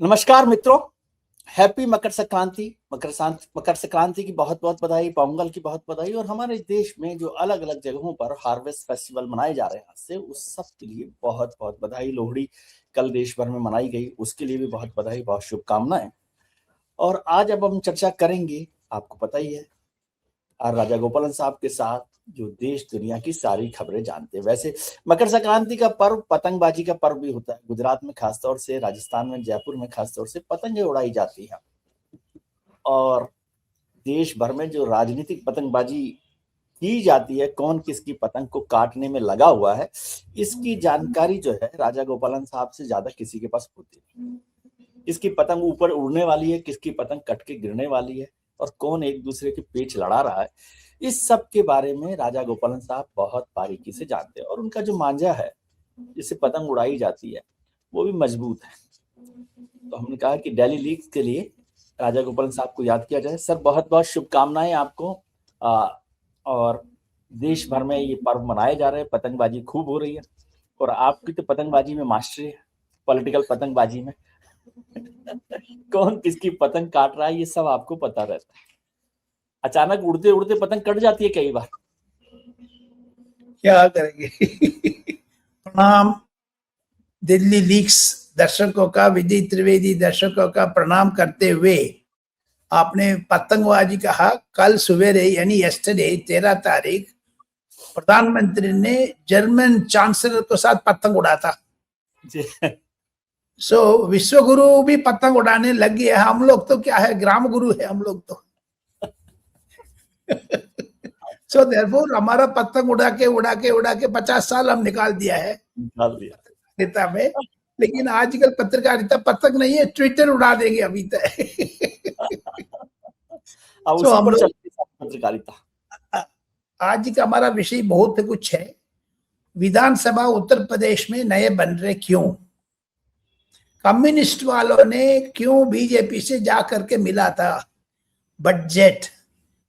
नमस्कार मित्रों। हैप्पी मकर संक्रांति। मकर संक्रांति की बहुत बहुत बधाई, पोंगल की बहुत बधाई। और हमारे देश में जो अलग अलग जगहों पर हार्वेस्ट फेस्टिवल मनाए जा रहे हैं आज से, उस सब के लिए बहुत बहुत बधाई। लोहड़ी कल देश भर में मनाई गई, उसके लिए भी बहुत बधाई, बहुत शुभकामनाएं। और आज अब हम चर्चा करेंगे, आपको पता ही है, आर राजा गोपालन साहब के साथ, जो देश दुनिया की सारी खबरें जानते हैं। वैसे मकर संक्रांति का पर्व पतंगबाजी का पर्व भी होता है। गुजरात में खासतौर से, राजस्थान में, जयपुर में खासतौर से पतंगें उड़ाई जाती हैं। और देश भर में जो राजनीतिक पतंगबाजी की जाती है, कौन किसकी पतंग को काटने में लगा हुआ है, इसकी जानकारी जो है राजा गोपालन साहब से ज्यादा किसी के पास होती नहीं। किसकी पतंग ऊपर उड़ने वाली है, किसकी पतंग कट के गिरने वाली है, और कौन एक दूसरे के पेच लड़ा रहा है, इस सब के बारे में राजा गोपालन साहब बहुत बारीकी से जानते हैं। और उनका जो मांझा है जिससे पतंग उड़ाई जाती है, वो भी मजबूत है। तो हमने कहा कि डेली लीग के लिए राजा गोपालन साहब को याद किया जाए। सर, बहुत बहुत शुभकामनाएं आपको। और देश भर में ये पर्व मनाए जा रहे हैं, पतंगबाजी खूब हो रही है। और आपकी तो पतंगबाजी में मास्टरी है, पॉलिटिकल पतंगबाजी में। कौन किसकी पतंग काट रहा है, ये सब आपको पता रहता है। अचानक उड़ते उड़ते पतंग कट जाती है कई बार, क्या करेंगे। प्रणाम दिल्ली लीक्स दर्शकों का, विजय त्रिवेदी दर्शकों का प्रणाम करते हुए, आपने पतंगबाजी कहा। कल सवेरे यानी यस्टरडे 13 तारीख प्रधानमंत्री ने जर्मन चांसलर के साथ पतंग उड़ा था। विश्वगुरु भी पतंग उड़ाने लग गए। हम लोग तो क्या है, ग्राम गुरु है हम लोग तो। देयरफॉर हमारा पतंग उड़ा के 50 साल हम निकाल दिया है पत्रकारिता में। लेकिन आजकल पत्रकारिता पतंग नहीं है, ट्विटर उड़ा देंगे अभी तक। हम लोग पत्रकारिता। आज का हमारा विषय बहुत कुछ है। विधानसभा उत्तर प्रदेश में नए बन रहे क्यों? कम्युनिस्ट वालों ने क्यों बीजेपी से जाकर के मिला था? बजट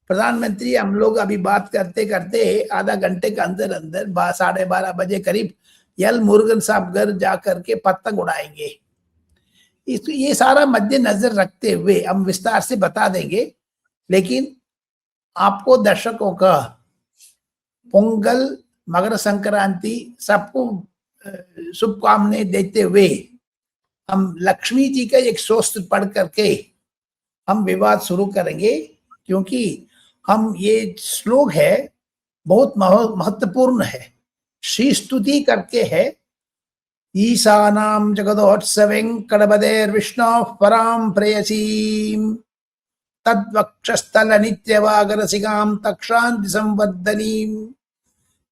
प्रधानमंत्री, हम लोग अभी बात करते करते आधा घंटे के अंदर अंदर 12:30 बजे करीब एल मुरुगन साहब घर जाकर के पतंग उड़ाएंगे। ये सारा मद्देनजर रखते हुए हम विस्तार से बता देंगे। लेकिन आपको दर्शकों का पोंगल, मकर संक्रांति सबको शुभकामनाएं देते हुए हम लक्ष्मी जी का एक स्तोत्र पढ़ करके हम विवाद शुरू करेंगे। क्योंकि हम ये श्लोक है बहुत महत्वपूर्ण है। श्री स्तुति करके है, ईशानां जगदोत्सवें कडबदेर विष्णु परां प्रेयसीं तद्वक्षस्थल नित्यवागरसिकां तक्षान्ति संवर्धनीं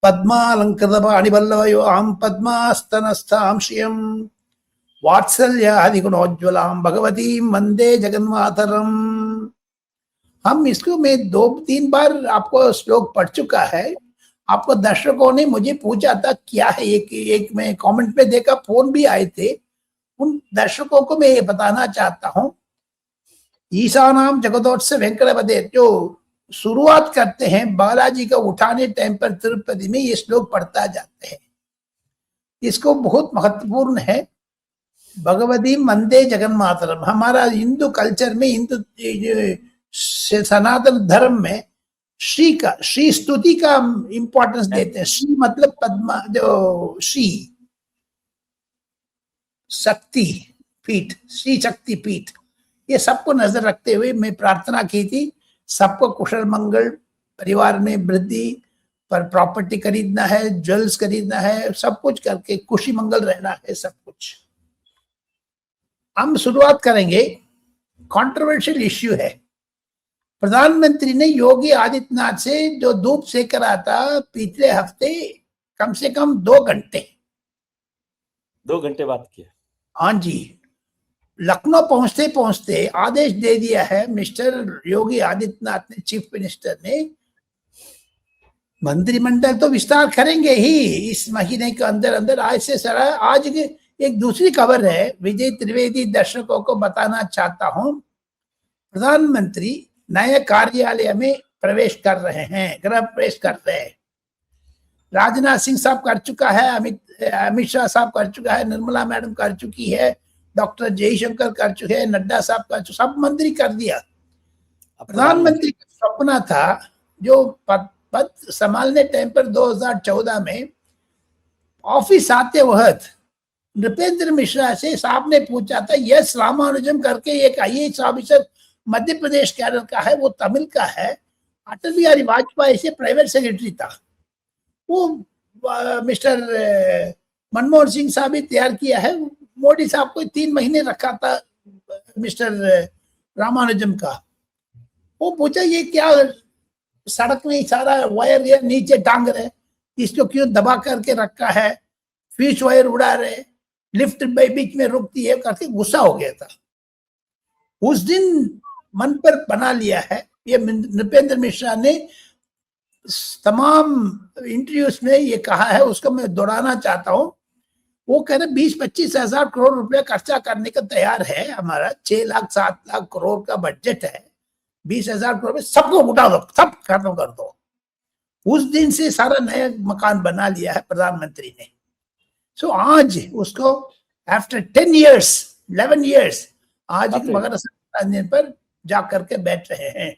पद्मालंकृतपाणिवल्लभयोऽहं पद्मास्तनस्थां श्रियं वात्सल्यादिगुणोज्ज्वलां भगवतीं वंदे जगन्मातरम्। हम इसको मैं 2-3 बार आपको श्लोक पढ़ चुका है। आपको दर्शकों ने मुझे पूछा था क्या है, एक मैं कमेंट में देखा, फोन भी आए थे। उन दर्शकों को मैं ये बताना चाहता हूं, ईशानाम जगदोत्सव वेंकटपदे जो शुरुआत करते हैं बालाजी का उठाने टाइम पर तिरुपति में ये श्लोक पढ़ता जाते हैं। इसको बहुत महत्वपूर्ण है। भगवती वंदे जगन्मातरम, हमारा हिंदू कल्चर में, हिंदू सनातन धर्म में श्री स्तुति का इंपॉर्टेंस देते हैं। श्री मतलब पद्मा, जो श्री शक्ति पीठ, श्री शक्ति पीठ, ये सबको नजर रखते हुए मैं प्रार्थना की थी सबको कुशल मंगल, परिवार में वृद्धि, पर प्रॉपर्टी खरीदना है, ज्वेल्स खरीदना है, सब कुछ करके खुशी मंगल रहना है, सब कुछ। हम शुरुआत करेंगे, कंट्रोवर्शियल इश्यू है। प्रधानमंत्री ने योगी आदित्यनाथ से जो धूप सेक रहा था पिछले हफ्ते, कम से कम 2 घंटे बात किया। हाँ जी, लखनऊ पहुंचते पहुंचते आदेश दे दिया है मिस्टर योगी आदित्यनाथ ने, चीफ मिनिस्टर ने। मंत्रिमंडल तो विस्तार करेंगे ही इस महीने के अंदर अंदर। आज से सारा, आज एक दूसरी खबर है, विजय त्रिवेदी दर्शकों को बताना चाहता हूं। प्रधानमंत्री नए कार्यालय में प्रवेश कर रहे हैं, गृह प्रवेश कर रहे हैं। राजनाथ सिंह साहब कर चुका है, अमित शाह साहब कर चुका है, निर्मला मैडम कर चुकी है, डॉक्टर जयशंकर कर चुके हैं, नड्डा साहब कर चुके, सब मंत्री कर दिया। प्रधानमंत्री का सपना था जो पद संभालने टाइम पर 2014 में ऑफिस आते वक्त नृपेंद्र मिश्रा से साहब ने पूछा था, यस रामानुजम करके एक IAS officer Madhya Pradesh cadre का है, वो तमिल का है, अटल बिहारी वाजपेयी से प्राइवेट सेक्रेटरी था, वो मिस्टर मनमोहन सिंह साहब भी तैयार किया है, मोदी साहब को 3 महीने रखा था मिस्टर रामानुजम का। वो पूछा ये क्या सड़क में सारा वायर या नीचे टांग रहे, इसको क्यों दबा करके रखा है, फिश वायर उड़ा रहे, लिफ्ट बीच में रुकती है करके गुस्सा हो गया था। उस दिन मन पर बना लिया है, ये नृपेंद्र मिश्रा ने तमाम इंटरव्यूज में ये कहा है, उसको मैं दोहराना चाहता हूं। वो कह रहे 20-25 हजार करोड़ रुपया खर्चा करने का तैयार है, हमारा 6 लाख 7 लाख करोड़ का बजट है, 20,000 करोड़ में सबको उठा दो, सब खत्म कर दो। उस दिन से सारा नया मकान बना लिया है प्रधानमंत्री ने। सो आज उसको आफ्टर 10 years 11 years आज मकर संक्रांति पर जा करके बैठ रहे हैं।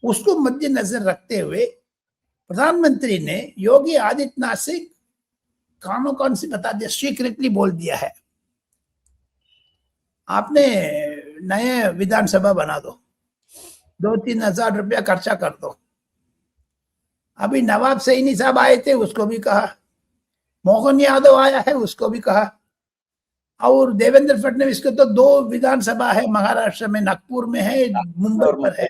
उसको मद्देनजर रखते हुए प्रधानमंत्री ने योगी आदित्यनाथ से कानों कान से बता दिया, सीक्रेटली बोल दिया है, आपने नए विधानसभा बना दो, 2-3 हजार रुपया खर्चा कर दो। अभी नवाब सैनी साहब आए थे, उसको भी कहा, मोहन यादव आया है, उसको भी कहा, और देवेंद्र फडणवीस को तो 2 विधानसभा है, महाराष्ट्र में नागपुर में है, मुंबई पर है।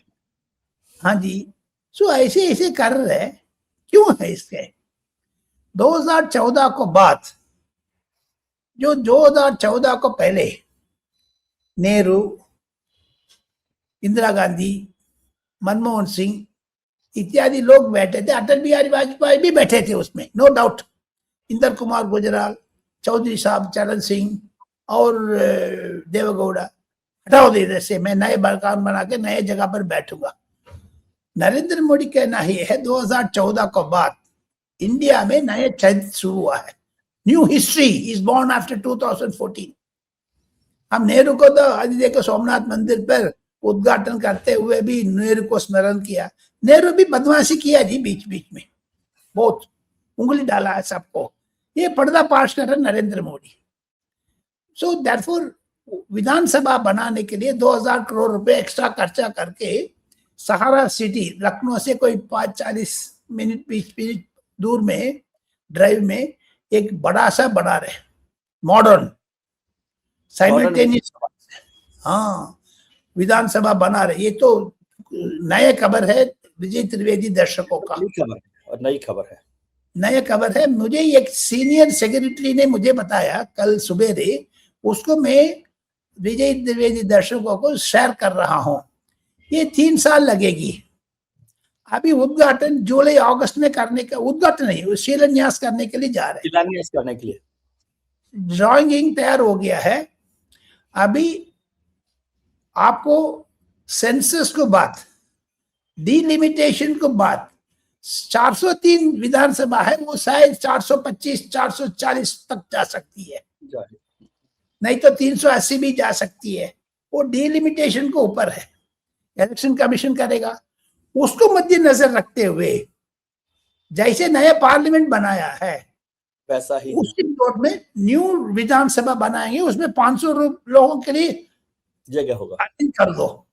हाँ जी, सो ऐसे ऐसे कर रहे क्यों है इसके? 2014 को बाद, जो 2014 को पहले नेहरू, इंदिरा गांधी, मनमोहन सिंह इत्यादि लोग बैठे थे, अटल बिहारी वाजपेयी भी बैठे थे उसमें, नो डाउट, इंदर कुमार गुजराल, चौधरी साहब, चरण सिंह और देवगौड़ा, हटाओ दे इधर से, मैं नए मकान बना के नए जगह पर बैठूंगा। नरेंद्र मोदी कहना ही है 2014 को बाद इंडिया में नया चरित्र शुरू हुआ है, new history is born after 2014। हम नेहरू को तो आज देखो सोमनाथ मंदिर पर उद्घाटन करते हुए भी नेहरू को स्मरण किया। नेहरू भी बदमाशी किया जी, बीच बीच में बहुत उंगली डाला है सबको, ये पर्दा पाश कर रहे नरेंद्र मोदी। सो देयरफॉर विधानसभा बनाने के लिए 2000 करोड़ रुपए एक्स्ट्रा खर्चा करके सहारा सिटी, लखनऊ से कोई 5-40 मिनट 20 मिनट दूर में ड्राइव में एक बड़ा सा बना रहे, मॉडर्न साइमल्टेनियस, हाँ विधानसभा बना रहे। ये तो नया खबर है विजय त्रिवेदी दर्शकों का, और नई खबर है, नया खबर है। मुझे एक सीनियर सेक्रेटरी ने मुझे बताया कल सुबह, उसको मैं विजय त्रिवेदी दर्शकों को शेयर कर रहा हूं। ये 3 साल लगेगी। अभी उद्घाटन जुलाई अगस्त में करने का, उद्घाटन नहीं, शिलान्यास करने के लिए जा रहे हैं, शिलान्यास करने के लिए ड्राइंग तैयार हो गया है। अभी आपको सेंसस को बाद, डिलिमिटेशन को बाद 403 विधानसभा है, वो शायद 425-440 तक जा सकती है, नहीं तो 380 भी जा सकती है। वो डिलिमिटेशन को ऊपर है, इलेक्शन कमीशन करेगा। उसको मद्देनजर रखते हुए जैसे नया पार्लियामेंट बनाया है वैसा ही उसी प्लॉट में न्यू विधानसभा बनाएंगे, उसमें 500 लोगों के लिए जगह होगा, कर दो,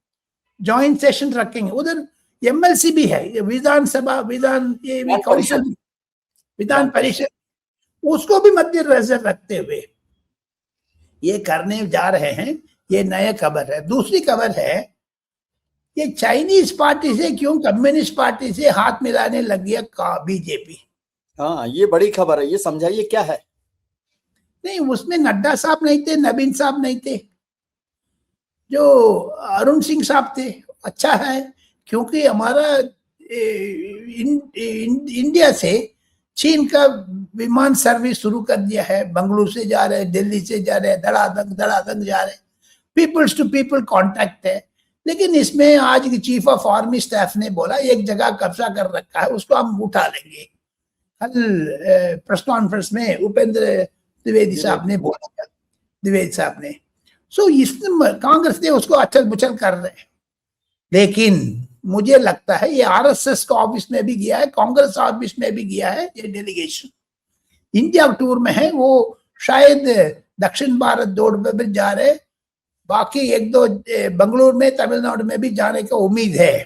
जॉइंट सेशन रखेंगे। उधर MLC भी है, विधानसभा, विधान काउंसिल, विधान परिषद, उसको भी मद्देनजर रखते हुए ये करने जा रहे हैं। ये नया खबर है। दूसरी खबर है, ये चाइनीज पार्टी से क्यों कम्युनिस्ट पार्टी से हाथ मिलाने लग गया बीजेपी? हाँ, ये बड़ी खबर है, ये समझाइए क्या है। नहीं, उसमें नड्डा साहब नहीं थे, नवीन साहब नहीं थे, जो अरुण सिंह साहब थे। अच्छा है, क्योंकि हमारा इंडिया से चीन का विमान सर्विस शुरू कर दिया है, बंगलुरु से जा रहे, दिल्ली से जा रहे, धड़ाधड़ जा रहे, पीपल्स टू पीपल कांटेक्ट है। लेकिन इसमें आज की चीफ ऑफ आर्मी स्टाफ ने बोला एक जगह कब्जा कर रखा है, उसको हम उठा लेंगे। कल प्रेस कॉन्फ्रेंस में उपेंद्र त्रिवेदी साहब ने बोला द्विवेदी साहब ने। सो इसने कांग्रेस ने उसको अचल बुचल कर रहे हैं। लेकिन मुझे लगता है ये आरएसएस का ऑफिस में भी गया है, कांग्रेस ऑफिस में भी गया है ये डेलीगेशन। इंडिया टूर में है, वो शायद दक्षिण भारत दौड़ में भी जा रहे, बाकी एक दो बंगलुरु में, तमिलनाडु में भी जाने का उम्मीद है।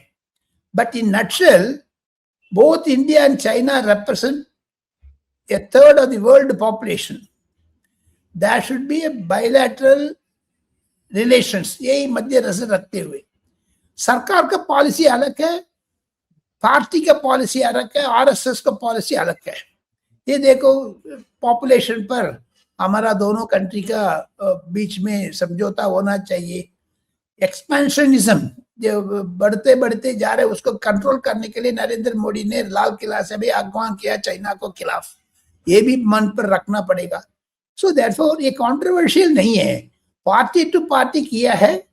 But in nutshell both India and China represent a third of the world population. There should be a bilateral relations. यही मध्य नजर रखते हुए सरकार का पॉलिसी अलग है, पार्टी का पॉलिसी अलग है, आरएसएस का पॉलिसी अलग है। ये देखो पॉपुलेशन पर हमारा दोनों कंट्री का बीच में समझौता होना चाहिए। एक्सपेंशनिज्म जो बढ़ते बढ़ते जा रहे उसको कंट्रोल करने के लिए नरेंद्र मोदी ने लाल किला से भी आह्वान किया चाइना को खिलाफ, ये भी मन पर रखना पड़ेगा। सो देयरफॉर ये कंट्रोवर्शियल नहीं है, पार्टी टू पार्टी किया है।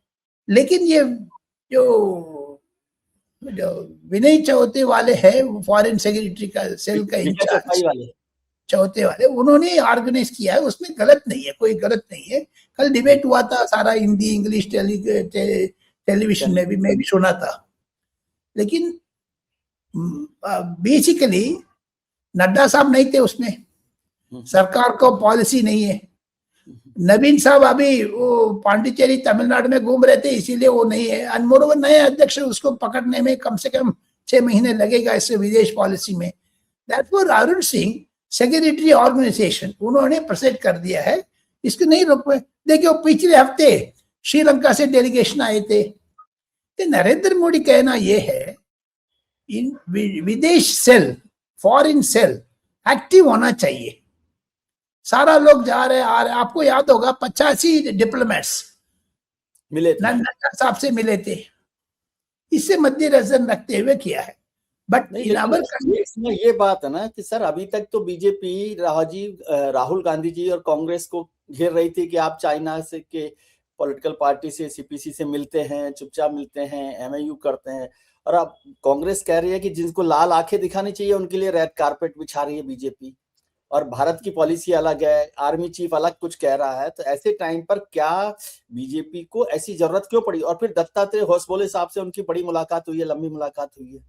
लेकिन ये जो विनय चौथे वाले हैं, फॉरेन सेक्रेटरी का सेल का इंचार्ज चौथे वाले, उन्होंने ऑर्गेनाइज किया है, उसमें गलत नहीं है, कोई गलत नहीं है। कल डिबेट हुआ था सारा हिंदी इंग्लिश टेलीविजन में भी, मैं भी सुना था। लेकिन बेसिकली नड्डा साहब नहीं थे उसमें, सरकार को पॉलिसी नहीं है। नवीन साहब अभी वो पांडिचेरी तमिलनाडु में घूम रहे थे, इसीलिए वो नहीं है। एंड मोरोवर नए अध्यक्ष उसको पकड़ने में कम से कम 6 महीने लगेगा इससे विदेश पॉलिसी में। दैटफॉर अरुण सिंह सेक्रेटरी ऑर्गेनाइजेशन उन्होंने प्रेजेंट कर दिया है, इसको नहीं रोक पाए। देखिए पिछले हफ्ते श्रीलंका से डेलीगेशन आए थे। तो नरेंद्र मोदी कहना यह है इन विदेश सेल, फॉरेन सेल एक्टिव होना चाहिए। सारा लोग जा रहे आ रहे, आपको याद होगा 85 डिप्लोमेट्स मिले थे, नड्डा साहब से मिले थे। इससे मध्य नजर रखते हुए किया है। बट इसमें ये बात है ना कि सर अभी तक तो बीजेपी राहुल गांधी जी और कांग्रेस को घेर रही थी कि आप चाइना से के पॉलिटिकल पार्टी से, सीपीसी से मिलते हैं, चुपचाप मिलते हैं, एमएयू करते हैं। और अब कांग्रेस कह रही है कि जिनको लाल आंखें दिखानी चाहिए उनके लिए रेड कारपेट बिछा रही है बीजेपी, और भारत की पॉलिसी अलग है, आर्मी चीफ अलग कुछ कह रहा है। तो ऐसे टाइम पर क्या बीजेपी को ऐसी जरूरत क्यों पड़ी? और फिर दत्तात्रेय होसबोले साहब से उनकी बड़ी मुलाकात हुई है, लंबी मुलाकात हुई है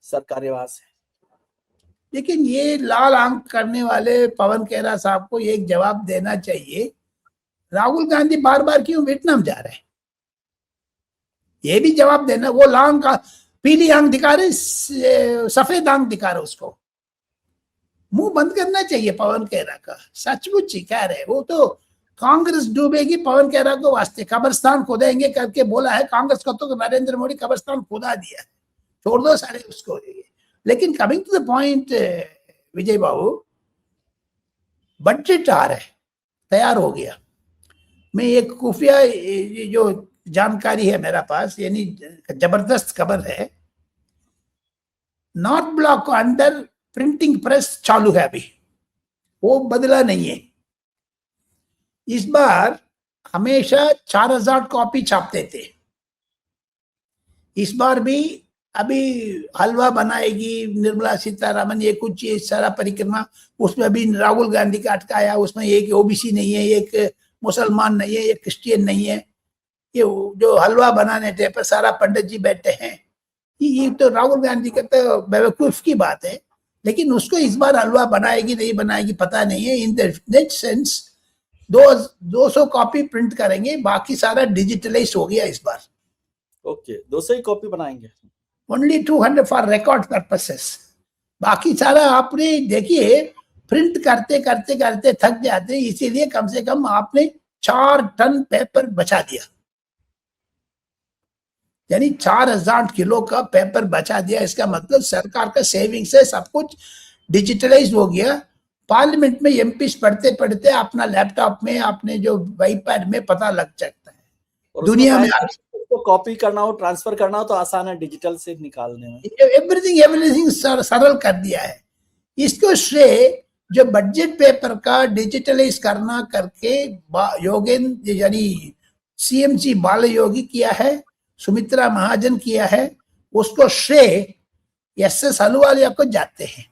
सरकार्यवास है। लेकिन ये लाल आंख करने वाले पवन खेरा साहब को एक जवाब देना चाहिए, राहुल गांधी बार बार क्यों वियतनाम जा रहे हैं? ये भी जवाब देना। वो लाल का पीली आंख दिखा रहे, सफेद आंख दिखा रहे, उसको मुंह बंद करना चाहिए पवन खेरा का। सचमुच ही कह रहे, वो तो कांग्रेस डूबेगी पवन खेरा को वास्ते, कब्रिस्तान खोदेंगे करके बोला है। कांग्रेस को तो नरेंद्र मोदी कब्रिस्तान खुदा दिया है, छोड़ दो सारे उसको। लेकिन coming to the point Vijay Babu, budget आ रहा है, तैयार हो गया। मैं एक खुफिया जो जानकारी है मेरा पास, यानी जबरदस्त खबर है, नॉर्थ ब्लॉक को अंडर प्रिंटिंग प्रेस चालू है अभी, वो बदला नहीं है। इस बार हमेशा 4000 कॉपी छापते थे, इस बार भी अभी हलवा बनाएगी निर्मला सीतारमन, ये कुछ ये सारा परिक्रमा, उसमें अभी राहुल गांधी का अटकाया, उसमें एक ओबीसी नहीं है, एक मुसलमान नहीं है, एक क्रिश्चियन नहीं है। ये जो हलवा बनाने थे पर सारा पंडित जी बैठे हैं, ये तो राहुल गांधी का तो बेवकूफ की बात है। लेकिन उसको इस बार हलवा बनाएगी नहीं बनाएगी पता नहीं है। In the net sense 200 copy print करेंगे, बाकी सारा डिजिटलाइज हो गया इस बार। ओके, 200 ही कॉपी बनाएंगे, ओनली 200 फॉर रिकॉर्ड पर्पसेस। बाकी सारा आपने देखिए प्रिंट करते करते करते थक जाते, इसीलिए कम से कम आपने 4 टन पेपर बचा दिया, यानी 4000 किलो का पेपर बचा दिया। इसका मतलब सरकार का सेविंग से सब कुछ डिजिटलाइज हो गया। पार्लियामेंट में एमपीस पढ़ते पढ़ते अपना लैपटॉप में, अपने जो आईपैड में पता लग सकता है। दुनिया में तो कॉपी करना हो, ट्रांसफर करना हो तो आसान है डिजिटल से निकालने में। एवरीथिंग सरल कर दिया है। इसको श्रेय जो बजट पेपर का डिजिटलाइज करना करके योगेंद्र यानी सीएमसी बाल योगी किया है, सुमित्रा महाजन किया है, उसको श्रेय एसएस अहलुवालिया को जाते हैं।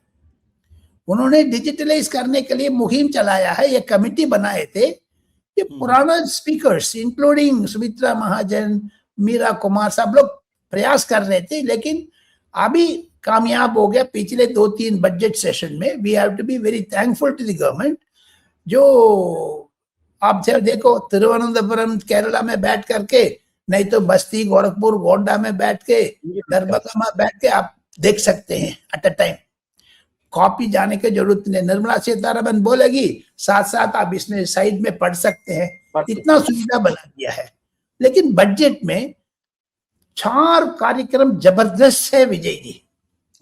उन्होंने डिजिटलाइज करने के लिए मुहिम चलाया है, एक कमेटी बनाए थे ये पुराना स्पीकर्स इंक्लूडिंग सुमित्रा महाजन, मीरा कुमार, सब लोग प्रयास कर रहे थे, लेकिन अभी कामयाब हो गया पिछले 2-3 बजट सेशन में। We have to be very thankful to the government. जो आप देखो तिरुवनंतपुरम केरला में बैठ करके, नहीं तो बस्ती, गोरखपुर, गोंडा में बैठ के, दरभंगा में बैठ के आप देख सकते हैं एट अ टाइम। कॉपी जाने की जरूरत नहीं, निर्मला सीतारमण बोलेगी, साथ साथ आप इसमें साइड में पढ़ सकते हैं, इतना सुविधा बना दिया है। लेकिन बजट में 4 कार्यक्रम जबरदस्त है विजय जी।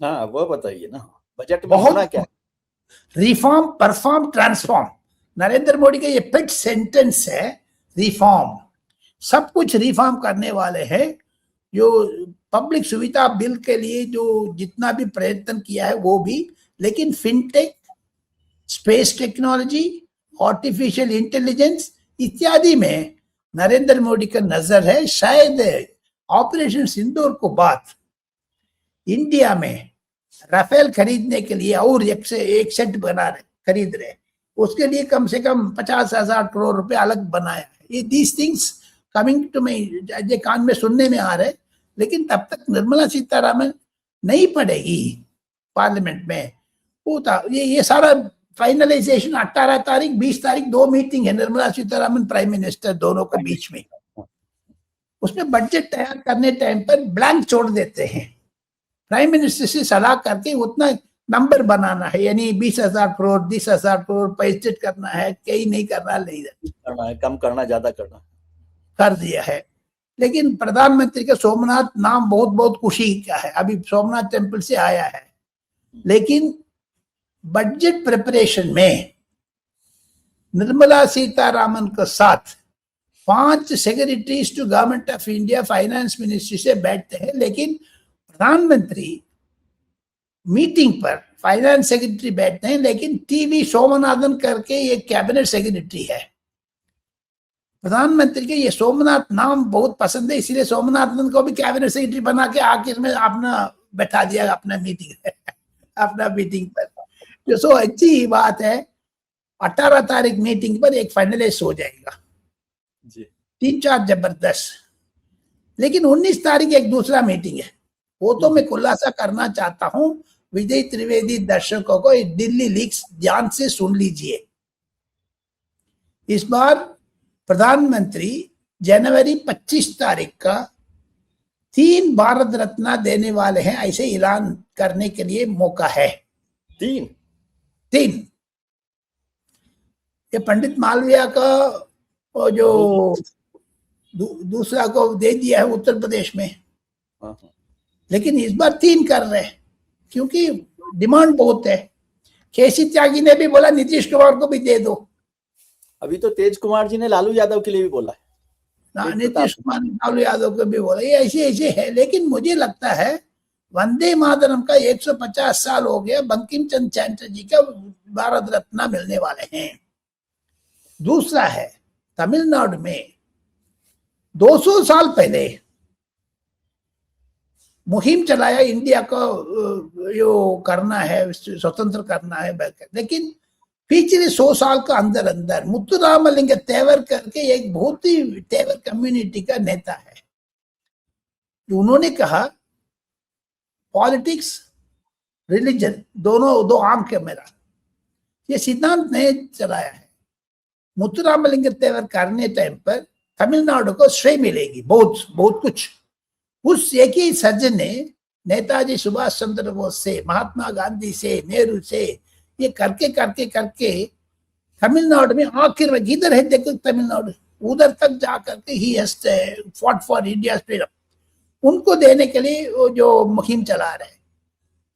हाँ, वो बताइए ना, बजट में होना क्या? Reform, perform, transform, Narendra Modi का ये पेट सेंटेंस है, रिफॉर्म। सब कुछ रिफॉर्म करने वाले हैं। जो पब्लिक सुविधा बिल के लिए जो जितना भी प्रयत्न किया है वो भी, लेकिन fintech, space technology, artificial intelligence इत्यादि में नरेंद्र मोदी का नजर है। शायद ऑपरेशन सिंदूर को बाद इंडिया में राफेल खरीदने के लिए और एक से एक सेट बना रहे, खरीद रहे, उसके लिए कम से कम 50,000 करोड़ रुपए अलग बनाया है। ये दीज थिंग्स कमिंग टू मैं कान में सुनने में आ रहे, लेकिन तब तक निर्मला सीतारमण नहीं पड़ेगी पार्लियामेंट में। वो था ये सारा फाइनलाइजेशन 18 तारीख 20 तारीख 2 मीटिंग है निर्मला सीतारमण प्राइम मिनिस्टर दोनों के बीच में। उसमें बजट तैयार करने टाइम पर ब्लैंक छोड़ देते हैं। प्राइम मिनिस्टर से सलाह करके उतना नंबर बनाना है, यानी 20,000 करोड़ 30,000 करोड़ बजट करना है, कहीं नहीं करना, नहीं करना है, कम करना, ज्यादा करना, कर दिया है। लेकिन प्रधानमंत्री का सोमनाथ नाम बहुत बहुत खुशी का है, अभी सोमनाथ टेम्पल से आया है। लेकिन बजट प्रिपरेशन में निर्मला सीतारमण के साथ 5 secretaries to government of India finance ministry से बैठते हैं, लेकिन प्रधानमंत्री मीटिंग पर फाइनेंस सेक्रेटरी बैठते हैं, लेकिन टीवी सोमनाथन करके ये कैबिनेट सेक्रेटरी है। प्रधानमंत्री के ये सोमनाथ नाम बहुत पसंद है, इसलिए सोमनाथन को भी कैबिनेट सेक्रेटरी बना के आखिर में अपना बैठा दिया अपना मीटिंग पर। जो सो अच्छी बात है, 18 तारीख मीटिंग पर एक फाइनलाइज हो जाएगा जी। 3-4 जबरदस्त। लेकिन 19 तारीख एक दूसरा मीटिंग है, वो तो मैं खुलासा करना चाहता हूं विजय त्रिवेदी दर्शकों को, दिल्ली लीक्स ध्यान से सुन लीजिए। इस बार प्रधानमंत्री जनवरी 25 तारीख का 3 भारत रत्न देने वाले हैं, ऐसे ऐलान करने के लिए मौका है। 3 ये पंडित मालवीय का जो दूसरा को दे दिया है उत्तर प्रदेश में, लेकिन इस बार 3 कर रहे हैं क्योंकि डिमांड बहुत है। केसी त्यागी ने भी बोला नीतीश कुमार को भी दे दो। अभी तो तेज कुमार जी ने लालू यादव के लिए भी बोला है, नीतीश कुमार ने लालू यादव को भी बोला। ये ऐसे है, लेकिन मुझे लगता है वंदे मातरम का 150 साल हो गया, बंकिम चंद्र चटर्जी का भारत रत्न मिलने वाले हैं। दूसरा है तमिलनाडु में 200 साल पहले मुहिम चलाया इंडिया को जो करना है, स्वतंत्र करना है, लेकिन पिछले 100 साल का अंदर अंदर मुत्तुरामलिंग तेवर करके एक बहुत ही तेवर कम्युनिटी का नेता है, उन्होंने कहा पॉलिटिक्स रिलीजन दोनों 2 आंख है मेरा, ये सिद्धांत ने चलाया है। मुत्तुरामलिंग तेवर करने टाइम पर तमिलनाडु को श्रेय मिलेगी बहुत बहुत कुछ। उस एक ही सज्जन ने नेताजी सुभाष चंद्र बोस से, महात्मा गांधी से, नेहरू से, ये करके करके करके तमिलनाडु में आखिर में किधर है देखो तमिलनाडु, उधर तक जा करके he fought for India freedom, उनको देने के लिए वो जो मुहिम चला रहे हैं।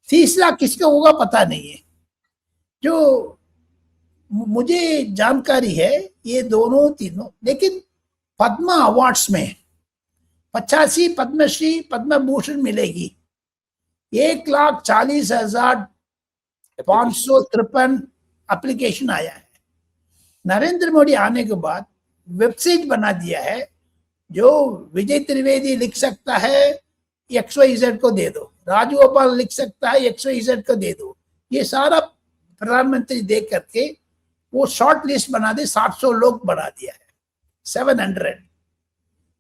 तीसरा किसका होगा पता नहीं है। जो मुझे जानकारी है ये दोनों तीनों, लेकिन पद्मा अवार्ड्स में 85 पद्मश्री पद्म भूषण मिलेगी। 1,40,553 एप्लीकेशन आया है। नरेंद्र मोदी आने के बाद वेबसाइट बना दिया है, जो विजय त्रिवेदी लिख सकता है XYZ को दे दो, राजगोपाल लिख सकता है XYZ को दे दो। ये सारा प्रधानमंत्री देख करके वो शॉर्ट लिस्ट बना दे, 700 लोग बना दिया है। 700।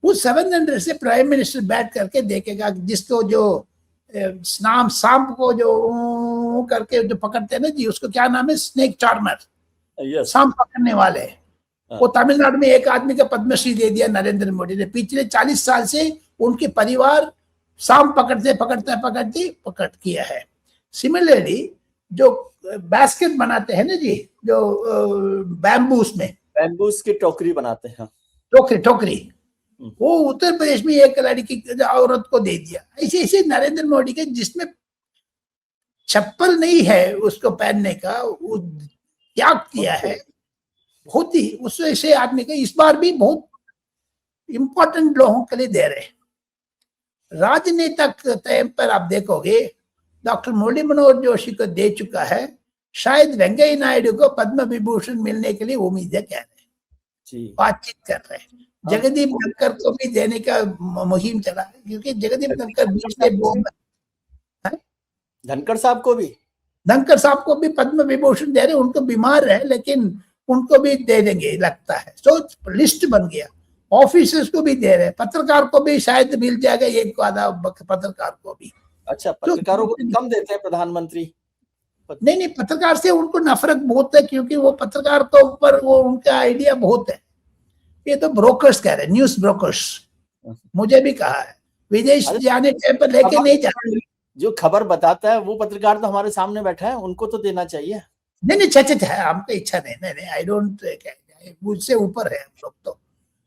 उस 700 से प्राइम मिनिस्टर बैठ करके देखेगा जिसको जो नाम सांप को जो करके जो पकड़ते हैं ना जी, उसको क्या नाम है, स्नेक चार्मर, यस सांप पकड़ने वाले। वो तमिलनाडु में एक आदमी का पद्मश्री दे दिया नरेंद्र मोदी ने। पिछले 40 साल से उनके परिवार सांप पकड़ते पकड़ते पकड़ते पकड़ किया है। सिमिलरली जो बास्केट बनाते हैं ना जी, जो बैम्बूस में, बैम्बूस की टोकरी बनाते हैं, टोकरी टोकरी, वो उत्तर प्रदेश में एक लड़की औरत को दे दिया। ऐसे ऐसे नरेंद्र मोदी के जिसमें चप्पल नहीं है उसको पहनने का, वो त्याग किया है बहुत ही। उस ऐसे आदमी को इस बार भी बहुत इंपॉर्टेंट लोगों के लिए दे रहे। राजनेता के टाइम पर आप देखोगे डॉक्टर मुरली मनोहर जोशी को दे चुका है, शायद वेंकैया नायडू को पद्म विभूषण मिलने के लिए उम्मीदें कह रहे, बातचीत कर रहे हैं। जगदीप धनखड़ को भी देने का मुहिम चला है, क्योंकि जगदीप धनखड़ धनखड़ साहब को भी पद्म विभूषण दे रहे। उनको बीमार है लेकिन उनको भी दे देंगे लगता है। तो लिस्ट बन गया। ऑफिसर्स को भी दे रहे, पत्रकार को भी शायद मिल जाएगा एक आधा पत्रकार को भी। अच्छा, पत्रकारों को कम देते हैं प्रधानमंत्री? नहीं, पत्रकार से उनको नफरत बहुत है, क्योंकि वो पत्रकार के ऊपर वो उनका आइडिया बहुत है। ये तो ब्रोकर्स कह रहे हैं, न्यूज ब्रोकर्स। मुझे भी कहा है विदेश जाने पर लेके नहीं जाना। जो खबर बताता है वो पत्रकार तो हमारे सामने बैठा है, उनको तो देना चाहिए। नहीं अच्छा है, हमको इच्छा नहीं, आई डोंट, मुझसे ऊपर है हम लोग तो।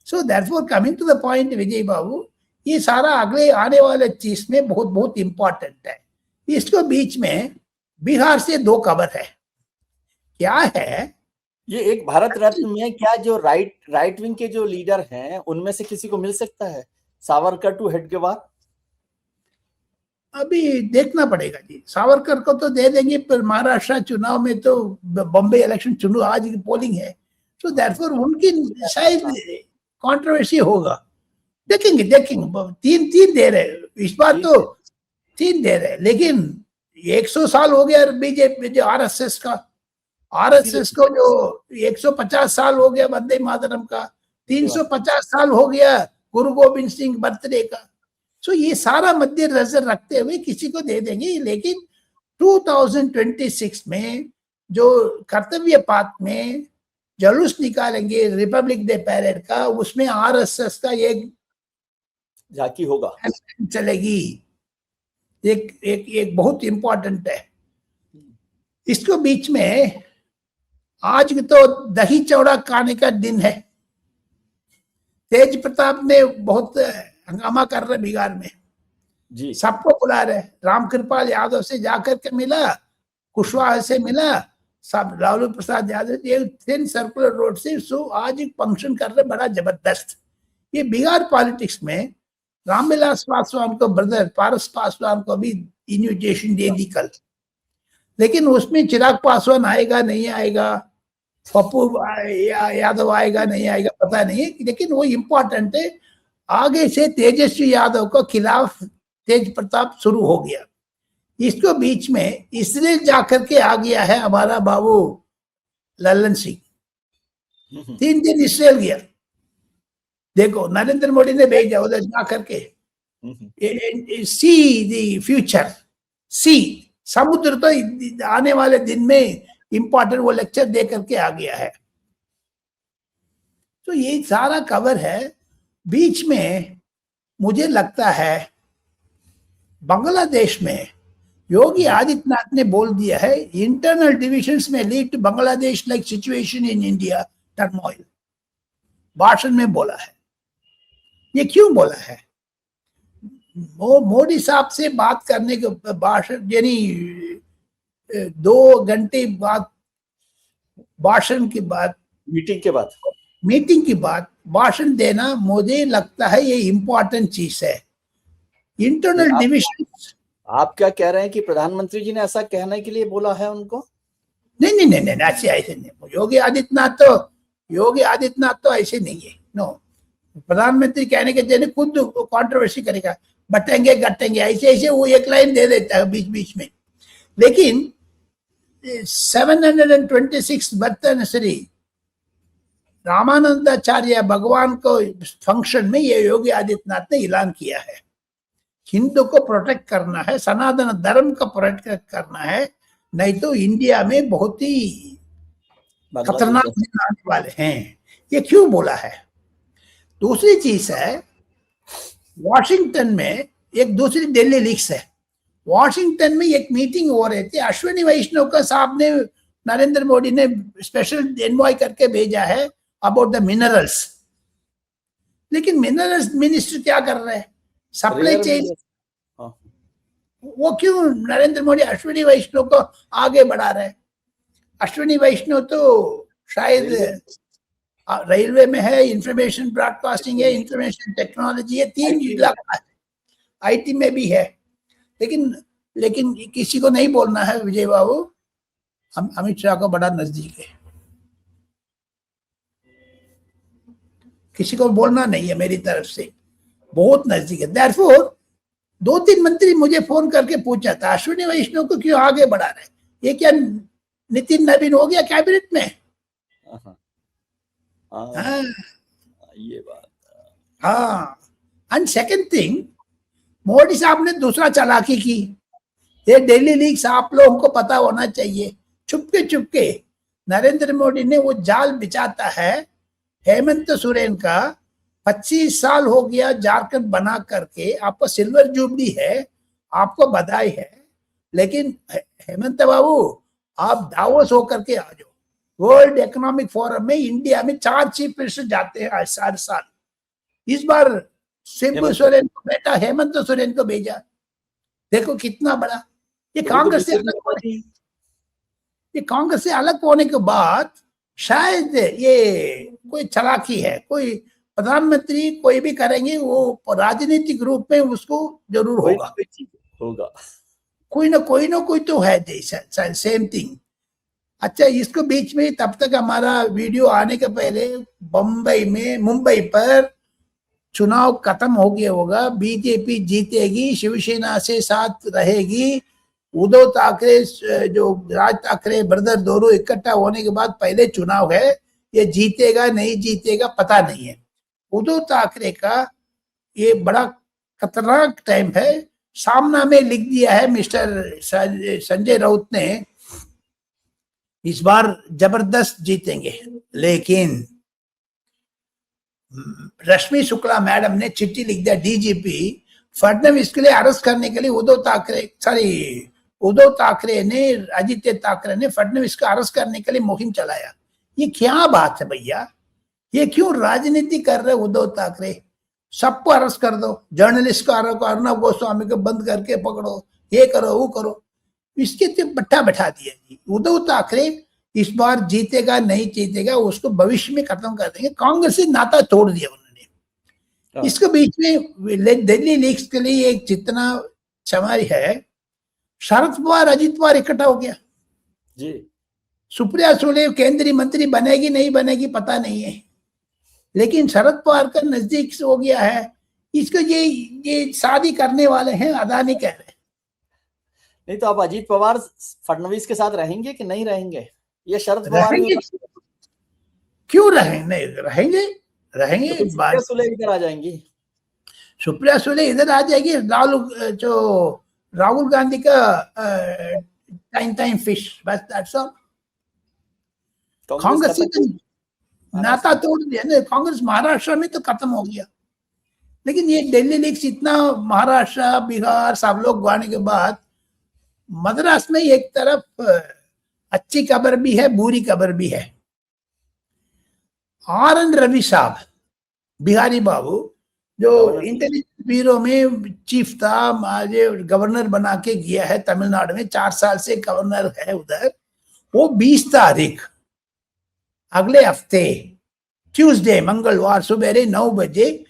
सो दैटफॉर coming to the point Vijay बाबू, ये सारा अगले आने वाले चीज में बहुत बहुत इंपॉर्टेंट है। इसको बीच में बिहार से 2 खबर है। क्या है ये? एक भारत रत्न में क्या जो राइट विंग के जो लीडर हैं उनमें से किसी को मिल सकता है? सावरकर टू हेडगेवार? अभी देखना पड़ेगा जी। सावरकर को तो दे देंगे, पर महाराष्ट्र चुनाव में तो बॉम्बे इलेक्शन चुनाव आज की पोलिंग है, तो दैटफॉर उनकी शायद कंट्रोवर्सी होगा। देखेंगे 3 दे रहे इस बार, तो 3 दे रहे। लेकिन 100 साल हो गया बीजेपी जो आरएसएस को जो 150 साल हो गया वंदे मातरम का, 350 साल हो गया गुरु गोविंद सिंह बर्थडे का। सो ये सारा मध्य नजर रखते हुए किसी को दे देंगे। लेकिन 2026 में जो कर्तव्य पाथ में जुलूस निकालेंगे रिपब्लिक डे पैरेड का, उसमें आरएसएस का एक झांकी होगा, चलेगी। एक बहुत इंपॉर्टेंट है। इसको बीच में आज तो दही चौड़ा खाने का दिन है। तेज प्रताप ने बहुत हंगामा कर रहे बिहार में जी, सबको बुला रहे। रामकृपाल यादव से जाकर के मिला, कुशवाहा से मिला, सब लालू प्रसाद यादव सर्कुलर रोड से। सो आज एक फंक्शन कर रहे बड़ा जबरदस्त। ये बिहार पॉलिटिक्स में रामविलास पासवान को, ब्रदर पारस पासवान को भी इन्विटेशन दे दी कल। लेकिन उसमें चिराग पासवान आएगा नहीं आएगा, पप्पू यादव आएगा नहीं आएगा पता नहीं है। लेकिन वो इम्पोर्टेंट है। आगे से तेजस्वी यादव को खिलाफ तेज प्रताप शुरू हो गया। इसको बीच में इसराइल जाकर के आ गया है हमारा बाबू लल्लन सिंह। 3 दिन इसराइल गया। देखो नरेंद्र मोदी ने भेजा उधर जाकर के, सी द फ्यूचर, सी समुद्र तो आने वाले दिन में इंपॉर्टेंट वो लेक्चर दे करके आ गया है। तो ये सारा कवर है। बीच में मुझे लगता है बांग्लादेश में योगी आदित्यनाथ ने बोल दिया है, इंटरनल डिविजन्स में lead to Bangladesh like situation in India turmoil. भाषण में बोला है। ये क्यों बोला है? मोदी साहब से बात करने के भाषण, यानी 2 घंटे बाद भाषण के बाद, मीटिंग के बाद भाषण देना, मुझे लगता है ये इंपॉर्टेंट चीज है। Internal division. आप क्या कह रहे हैं कि प्रधानमंत्री जी ने ऐसा कहने के लिए बोला है उनको? नहीं, ऐसे नहीं। योगी आदित्यनाथ तो ऐसे नहीं है। नो, प्रधानमंत्री कहने के जरिए खुद कंट्रोवर्सी करेगा, बटेंगे गटेंगे ऐसे वो एक लाइन दे देता है बीच बीच में। लेकिन 726 बर्थ एनिवर्सरी रामानंदाचार्य भगवान को फंक्शन में ये योगी आदित्यनाथ ने ऐलान किया है, हिंदू को प्रोटेक्ट करना है, सनातन धर्म का प्रोटेक्ट करना है, नहीं तो इंडिया में बहुत ही खतरनाक दिन आने वाले हैं। ये क्यों बोला है? दूसरी चीज है, वॉशिंगटन में एक दूसरी दिल्ली लीक्स है। वॉशिंगटन में एक मीटिंग हो रही थी, अश्विनी वैष्णव का साहब ने, नरेंद्र मोदी ने स्पेशल एनवॉय करके भेजा है अबाउट द मिनरल्स। लेकिन मिनरल्स मिनिस्टर क्या कर रहे हैं? Supply chain. वो क्यों नरेंद्र मोदी अश्विनी वैष्णव को आगे बढ़ा रहे हैं? अश्विनी वैष्णव तो शायद रेलवे में है, इंफॉर्मेशन ब्रॉडकास्टिंग है, इंफॉर्मेशन टेक्नोलॉजी है, 3 जिला का है, आईटी में भी है। लेकिन किसी को नहीं बोलना है विजय बाबू, अमित शाह को बड़ा नजदीक है, किसी को बोलना नहीं है, मेरी तरफ से बहुत नजदीक है। देयरफॉर 2-3 मंत्री मुझे फोन करके पूछा था अश्विनी वैष्णव को क्यों आगे बढ़ा रहे, ये क्या नितिन नवीन हो गया कैबिनेट में? हाँ, ये बात। हाँ। एंड सेकंड थिंग, मोदी साहब ने दूसरा चालाकी की। ये दिल्ली लीक्स आप लोगों को पता होना चाहिए। चुपके नरेंद्र मोदी ने वो जाल बिछाता है, हेमंत सोरेन का 25 साल हो गया झारखंड बना करके, आपको सिल्वर जुबली है, आपको बधाई है। लेकिन हेमंत बाबू, आप दावोस होकर के आ जाओ। वर्ल्ड इकोनॉमिक फोरम में इंडिया में 4 चीफ मिनिस्टर जाते हैं हर साल। इस बार शिबू सोरेन को, बेटा हेमंत सोरेन को भेजा। देखो कितना बड़ा ये कांग्रेस से अलग होने के बाद शायद ये कोई चालाकी है। कोई प्रधानमंत्री कोई भी करेंगे वो राजनीतिक रूप में उसको जरूर होगा, कोई ना कोई तो है। Same thing. अच्छा, इसको बीच में तब तक हमारा वीडियो आने के पहले मुंबई पर चुनाव खत्म हो गया होगा, बीजेपी जीतेगी, शिवसेना से साथ रहेगी। उद्धव ठाकरे, जो राज ठाकरे ब्रदर दोनों इकट्ठा होने के बाद पहले चुनाव है, ये जीतेगा नहीं जीतेगा पता नहीं है। उद्धव ठाकरे का ये बड़ा खतरनाक टाइम है। सामना में लिख दिया है मिस्टर संजय राउत ने, इस बार जबरदस्त जीतेंगे। लेकिन रश्मि शुक्ला मैडम ने चिट्ठी लिख दिया डीजीपी फडणवीस के लिए अरेस्ट करने के लिए। उद्धव ठाकरे ने, आदित्य ठाकरे ने फडणवीस को अरेस्ट करने के लिए मुहिम चलाया। ये क्या बात है भैया? ये क्यों राजनीति कर रहे उद्धव ठाकरे? सबको अरेस्ट कर दो, जर्नलिस्ट को अर्नब गोस्वामी को बंद करके पकड़ो, ये करो वो करो। इसके तो बट्टा बैठा दिया जी। उद्धव ठाकरे इस बार जीतेगा नहीं जीतेगा उसको भविष्य में खत्म कर देंगे। कांग्रेस से नाता तोड़ दिया उन्होंने। इसके बीच में दिल्ली लीक्स के लिए एक जितना चमारी है, शरद पवार अजित पवार इकट्ठा हो गया जी। सुप्रिया सुले केंद्रीय मंत्री बनेगी नहीं बनेगी पता नहीं है, लेकिन शरद पवार का नजदीक हो गया है। इसको ये शादी करने वाले हैं, अदानी कह रहे हैं। नहीं तो अब अजीत पवार फडणवीस के साथ रहेंगे कि नहीं रहेंगे? ये शरद पवार क्यों रहेंगे? तो सुप्रिया सुले इधर आ जाएंगी। सुप्रिया सुले इधर आ जाएगी। राहुल गांधी का टाइम फिश, बस दैट्स ऑल। कांग्रेस से नाता तोड़ दिया ना। कांग्रेस महाराष्ट्र में तो खत्म हो गया, लेकिन ये दिल्ली लीक्स इतना महाराष्ट्र बिहार सब लोग गाने के बाद मद्रास में एक तरफ अच्छी खबर भी है बुरी खबर भी है। RN रवि साहब, बिहारी बाबू, जो इंटेलिजेंस ब्यूरो में चीफ था, गवर्नर बना के गया है तमिलनाडु में, 4 साल से गवर्नर है उधर। वो 20 तारीख अगले हफ्ते ट्यूसडे मंगलवार सुबह 9 बजे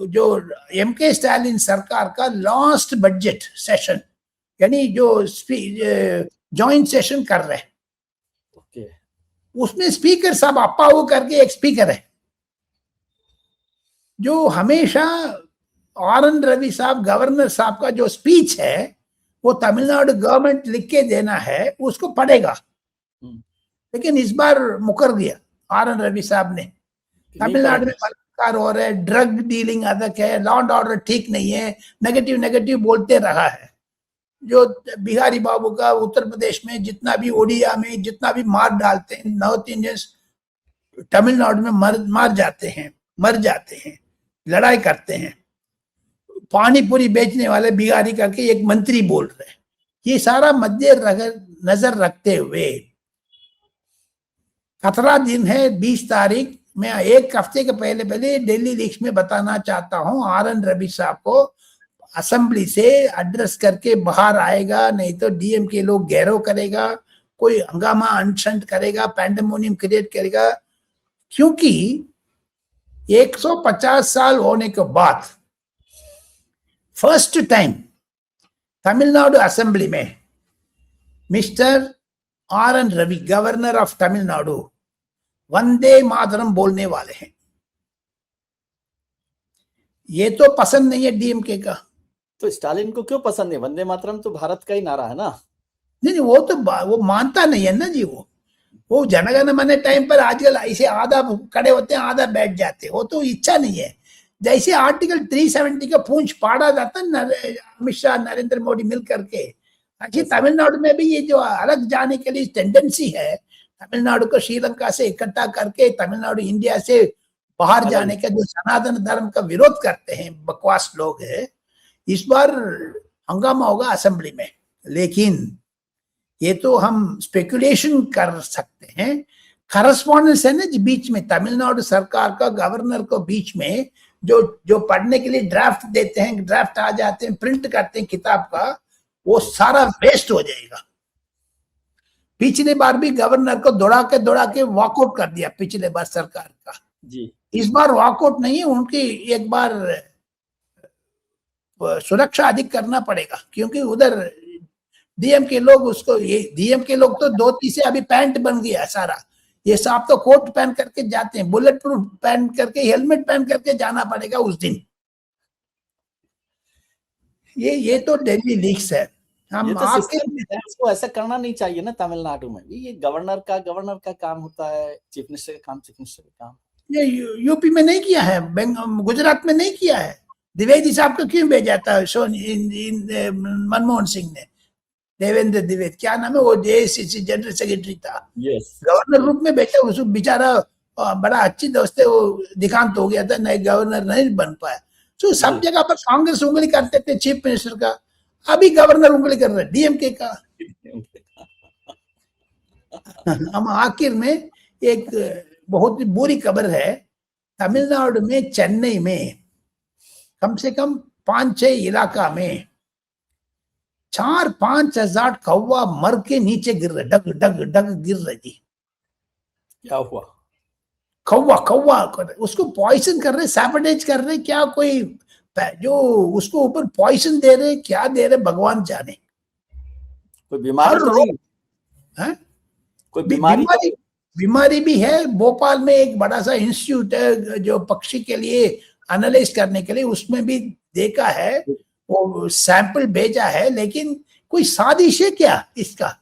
जो MK स्टालिन सरकार का लास्ट बजट सेशन, यानी जो जॉइंट सेशन कर रहे हैं, उसमें स्पीकर साहब अप्पाऊ करके एक स्पीकर है जो हमेशा RN रवि साहब गवर्नर साहब का जो स्पीच है वो तमिलनाडु गवर्नमेंट लिख के देना है, उसको पढ़ेगा। लेकिन इस बार मुकर गया, आर.एन. रवि साहब ने। नहीं तमिलनाडु में पढ़ा। बलात्कार हो रहा है, ड्रग डीलिंग अधिक है, लॉ एंड ऑर्डर ठीक नहीं है, नेगेटिव बोलते रहा है। जो बिहारी बाबू का उत्तर प्रदेश में जितना भी, ओडिया में जितना भी मार डालते हैं नॉर्थ इंडियंस, तमिलनाडु में मर जाते हैं, लड़ाई करते हैं। पानी पूरी बेचने वाले बिहारी करके एक मंत्री बोल रहे हैं। ये सारा मध्य नजर रखते हुए 17 दिन है, 20 तारीख, मैं एक हफ्ते के पहले दिल्ली लीक्स में बताना चाहता हूं, आर.एन. रवि साहब को असेंबली से एड्रेस करके बाहर आएगा, नहीं तो डीएमके लोग घेराव करेगा, कोई हंगामा अनशन करेगा, पैंडेमोनियम क्रिएट करेगा। क्योंकि 150 साल होने के बाद फर्स्ट टाइम तमिलनाडु असेंबली में mister R N. Ravi, governor of Tamil Nadu, Vande Mataram बोलने वाले हैं। ये तो पसंद नहीं है डीएमके का। तो स्टालिन को क्यों पसंद है? वंदे मातरम तो भारत का ही नारा है ना। नहीं, वो मानता नहीं है ना जी। वो जनगण मन टाइम पर आजकल ऐसे आधा खड़े होते हैं, आधा बैठ जाते हैं। वो तो इच्छा नहीं है। जैसे आर्टिकल 370 का पूंछ पाड़ा जाता है अमित शाह नरेंद्र मोदी मिल करके, अच्छी तमिलनाडु में भी ये जो अलग जाने के लिए टेंडेंसी है, तमिलनाडु को श्रीलंका से इकट्ठा करके तमिलनाडु इंडिया से बाहर जाने का, जो सनातन धर्म का विरोध करते हैं बकवास लोग है, इस बार हंगामा होगा असेंबली में। लेकिन ये तो हम स्पेकुलेशन कर सकते हैं। करस्पॉन्डेंस है ना जी बीच में, तमिलनाडु सरकार का गवर्नर को बीच में जो पढ़ने के लिए ड्राफ्ट देते हैं, ड्राफ्ट आ जाते हैं, प्रिंट करते हैं किताब का, वो सारा वेस्ट हो जाएगा। पिछले बार भी गवर्नर को दौड़ा के वॉकआउट कर दिया पिछले बार सरकार का जी। इस बार वॉकआउट नहीं है, उनकी एक बार सुरक्षा अधिक करना पड़ेगा। क्योंकि उधर डीएमके लोग उसको, ये डीएमके लोग तो धोती से अभी पैंट बन गया सारा। ये साहब तो कोट पहन करके जाते हैं, बुलेट प्रूफ पहन करके, हेलमेट पहन करके जाना पड़ेगा उस दिन। ये तो दिल्ली लीक्स है। हम तो ऐसा करना नहीं चाहिए ना तमिलनाडु में भी। ये गवर्नर का काम होता है, चीफ मिनिस्टर का काम चीफ मिनिस्टर का काम। ये यूपी में नहीं किया है, गुजरात में नहीं किया है। द्विवेदी साहब को क्यों भेजा था मनमोहन सिंह ने? देवेंद्र द्विवेदी, क्या नाम है वो, जेएसीसी जनरल सेक्रेटरी था, गवर्नर रूप में बैठा। उसको बेचारा बड़ा अच्छी दोस्त है, वो दिखांत हो गया था, नए गवर्नर नहीं बन पाया। तो सब जगह पर कांग्रेस उंगली करते थे चीफ मिनिस्टर का, अभी गवर्नर उंगली कर रहे डीएमके का। हम आखिर में एक बहुत बुरी खबर है, तमिलनाडु में चेन्नई में कम से कम 5-6 इलाका में 4-5 हजार कौवा मर के नीचे गिर रहे, डग डग डग गिर रहे जी। क्या हुआ? कौवा उसको पॉइजन कर रहे, सैबोटेज कर रहे, क्या कोई जो उसको ऊपर पॉइजन दे रहे, क्या दे रहे भगवान जाने। कोई बीमारी तो नहीं है? कोई बीमारी भी है। भोपाल में एक बड़ा सा इंस्टीट्यूट है जो पक्षी के लिए एनालाइज करने के लिए, उसमें भी देखा है, वो सैंपल भेजा है। लेकिन कोई साजिश है क्या इसका?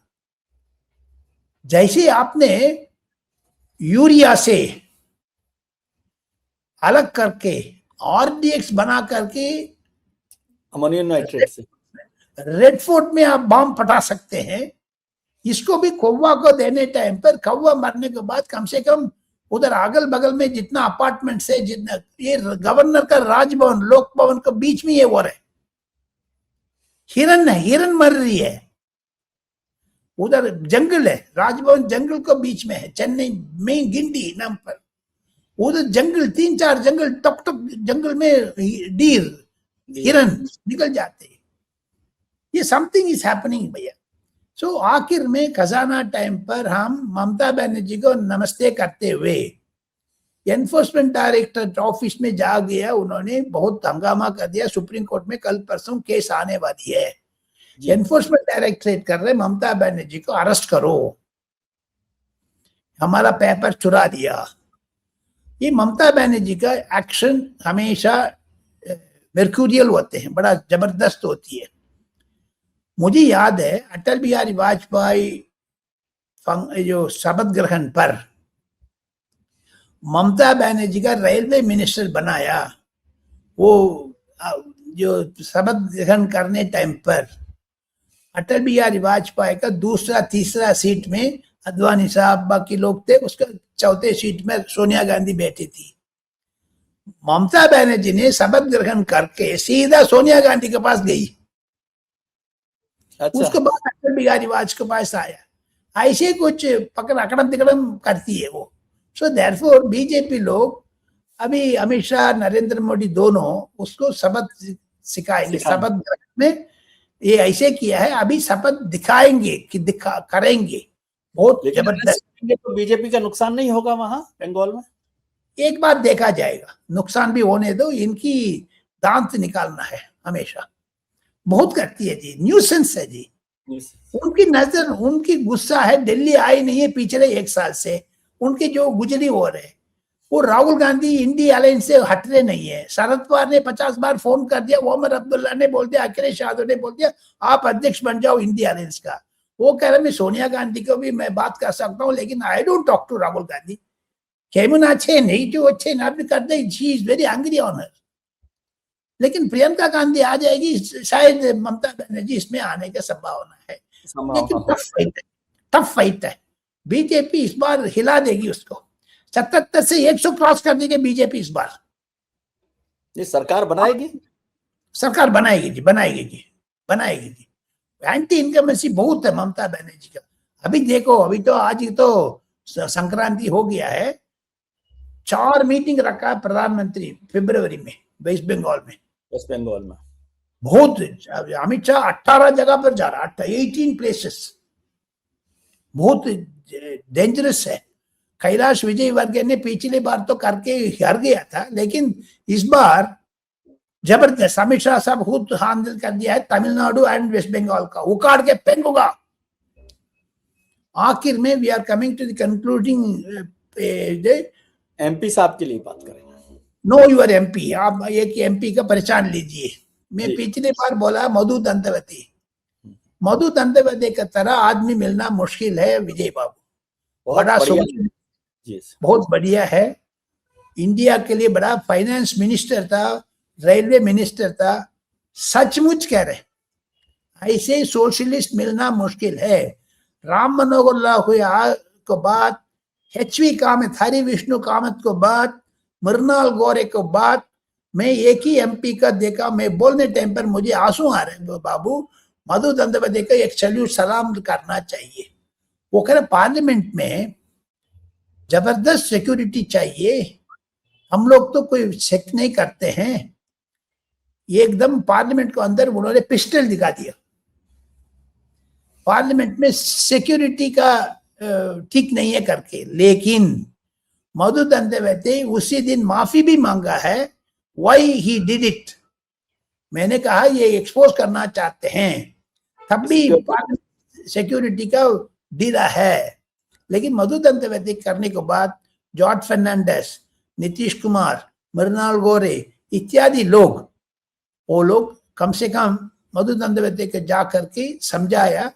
जैसे आपने यूरिया से अलग करके आरडीएक्स बना करके अमोनियम नाइट्रेट से रेड फोर्ट में आप बम फटा सकते हैं, इसको भी कौवा को देने टाइम पर, कौवा मरने के बाद कम से कम उधर अगल बगल में जितना अपार्टमेंट है, जितना ये गवर्नर का राजभवन लोक भवन के बीच में ये वो है, हिरन मर रही है। उधर जंगल है, राजभवन जंगल को बीच में है, चेन्नई में गिंडी नाम पर। उधर जंगल 3-4 जंगल, टक जंगल में हिरन निकल जाते। ये समथिंग इज हैपनिंग भैया। सो आखिर में खजाना टाइम पर हम ममता बनर्जी को नमस्ते करते हुए एनफोर्समेंट डायरेक्टर ऑफिस में जा गया, उन्होंने बहुत हंगामा कर दिया। सुप्रीम कोर्ट में कल परसों केस आने वाली है, एनफोर्समेंट डायरेक्टरेट कर रहे ममता बनर्जी को अरेस्ट करो, हमारा पेपर चुरा दिया। ये ममता बनर्जी का एक्शन हमेशा मेर्क्यूरियल होते हैं, बड़ा जबरदस्त होती है। मुझे याद है अटल बिहारी वाजपेयी जो शपथ ग्रहण पर ममता बनर्जी का रेलवे मिनिस्टर बनाया, वो जो शपथ ग्रहण करने टाइम पर अटल बिहारी वाजपेयी का दूसरा तीसरा सीट में अद्वानी साहब बाकी लोग थे, उसका चौथे सीट में सोनिया गांधी बैठी थी। ममता बनर्जी ने शपथ ग्रहण करके सीधा सोनिया गांधी के पास गई। अच्छा। उसके बाद अटल बिहारी वाजपेयी के पास आया। ऐसे कुछ पकड़ अकड़म तिकड़म करती है वो। सो देयरफॉर बीजेपी लोग अभी अमित शाह नरेंद्र मोदी दोनों उसको शपथ सिखाएंगे। शपथ ग्रहण में ये ऐसे किया है, अभी शपथ दिखाएंगे कि करेंगे बहुत जबरदस्त। तो बीजेपी का नुकसान नहीं होगा वहां बंगाल में? एक बात देखा जाएगा, नुकसान भी होने दो, इनकी दांत निकालना है हमेशा। बहुत करती है जी, न्यूसेंस है जी। उनकी नजर, उनकी गुस्सा है, दिल्ली आई नहीं है पिछले 1 साल से, उनके जो गुजरी हो रहे, वो राहुल गांधी इंडिया अलायंस से हट रहे नहीं है। शरद पवार ने 50 बार फोन कर दिया, उमर अब्दुल्ला ने बोल दिया, अखिलेश यादव ने बोल दिया आप अध्यक्ष बन जाओ इंडिया अलायंस का। वो कह रहे मैं सोनिया गांधी को भी मैं बात कर सकता हूँ, लेकिन I don't talk to Rahul Gandhi. केमुना अच्छे नहीं, जो अच्छे ना भी कर दे, she is very angry on her. लेकिन प्रियंका गांधी आ जाएगी, शायद ममता बनर्जी इसमें आने की संभावना है, लेकिन टफ फाइट है। बीजेपी इस बार हिला देगी उसको, 77 से 100 क्रॉस कर देगी बीजेपी इस बार। ये सरकार बनाएगी? सरकार बनाएगी जी, बनाएगी जी, बनाएगी जी। एंटी इनकमेंसी बहुत है ममता बनर्जी का। अभी देखो, अभी तो आज ही तो संक्रांति हो गया है, 4 मीटिंग रखा है प्रधानमंत्री फरवरी में वेस्ट बंगाल में। वेस्ट बंगाल में बहुत, अमित शाह 18 जगह पर जा रहा है, 18 प्लेसेस। बहुत डेंजरस है। कैलाश विजयवर्गीय ने पिछली बार तो करके हार गया था, लेकिन इस बार जबरदस्त अमित शाह साहब खुद हैंडल कर दिया है तमिलनाडु एंड वेस्ट बंगाल का, उखाड़ के फेंकूंगा। आखिर में we are coming to the concluding. MP साहब के लिए बात करेंगे। नो यूर एमपी, आप एक एमपी का पहचान लीजिए। मैं पिछली बार बोला मधु दंतवती, मधु दंतवती की तरह आदमी मिलना मुश्किल है विजय बाबू। बड़ा बहुत बढ़िया है, इंडिया के लिए बड़ा फाइनेंस मिनिस्टर था, रेलवे मिनिस्टर था। सचमुच कह रहे, ऐसे सोशलिस्ट मिलना मुश्किल है। राम मनोहर लोहिया को बाद, एचवी कामत, हरि विष्णु कामत को बाद, मृणाल गौरे को बाद मैं एक ही एमपी का देखा। मैं बोलने टाइम पर मुझे आंसू आ रहे बाबू। मधु दंतवती का एक सैल्यूट सलाम करना चाहिए। वो कह रहे पार्लियामेंट में जबरदस्त सिक्योरिटी चाहिए, हम लोग तो कोई चेक नहीं करते हैं। एकदम पार्लियामेंट को अंदर उन्होंने पिस्टल दिखा दिया। पार्लियामेंट में सिक्योरिटी का ठीक नहीं है करके। लेकिन मधु दंतवती उसी दिन माफी भी मांगा है, व्हाई ही डिड इट। मैंने कहा ये एक्सपोज करना चाहते हैं, तब भी सिक्योरिटी का डीरा है। लेकिन मधु दंतवती करने के बाद जॉर्ज फर्नांडिस, नीतीश कुमार, मृणाल गौरे इत्यादि लोग, वो लोग कम से कम मधु दंतवती के जा करके समझाया,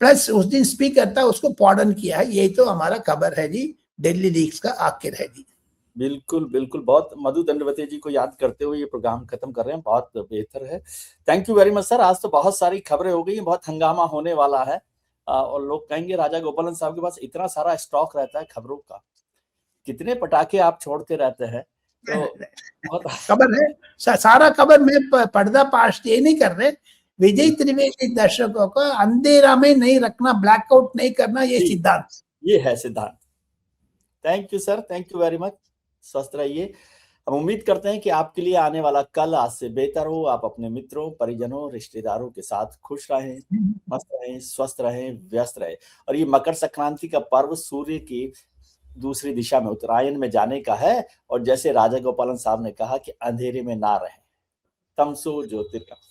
प्लस उस दिन स्पीकर था उसको पॉर्डन किया है। यही तो हमारा खबर है जी, दिल्ली लीक्स का आखिर है जी। बिल्कुल बिल्कुल, बहुत मधु दंडवती जी को याद करते हुए ये प्रोग्राम खत्म कर रहे हैं, बहुत बेहतर है। Thank you very much sir. आज तो बहुत सारी खबरें हो गई, बहुत हंगामा होने वाला है और लोग कहेंगे राजा गोपालन साहब के पास इतना सारा स्टॉक रहता है खबरों का, कितने पटाखे आप छोड़ते रहते हैं। तो खबर है, सारा खबर में पर्दा पाश ये नहीं कर रहे। विजय त्रिवेदी दर्शकों को अंधेरा में नहीं रखना, ब्लैकआउट नहीं करना, ये सिद्धांत, ये है सिद्धांत। Thank you sir, thank you very much. स्वस्थ रहिए। हम उम्मीद करते हैं कि आपके लिए आने वाला कल आज से बेहतर हो। आप अपने मित्रों, परिजनों, रिश्तेदारों के साथ खुश रहें, मस्त रहें, स्वस्थ रहें, व्यस्त रहें। और ये मकर संक्रांति का पर्व सूर्य की दूसरी दिशा में उत्तरायण में जाने का है। और जैसे राजा गोपालन साहब ने कहा कि अंधेरे में ना रहें, तमसो ज्योतिर्गमय।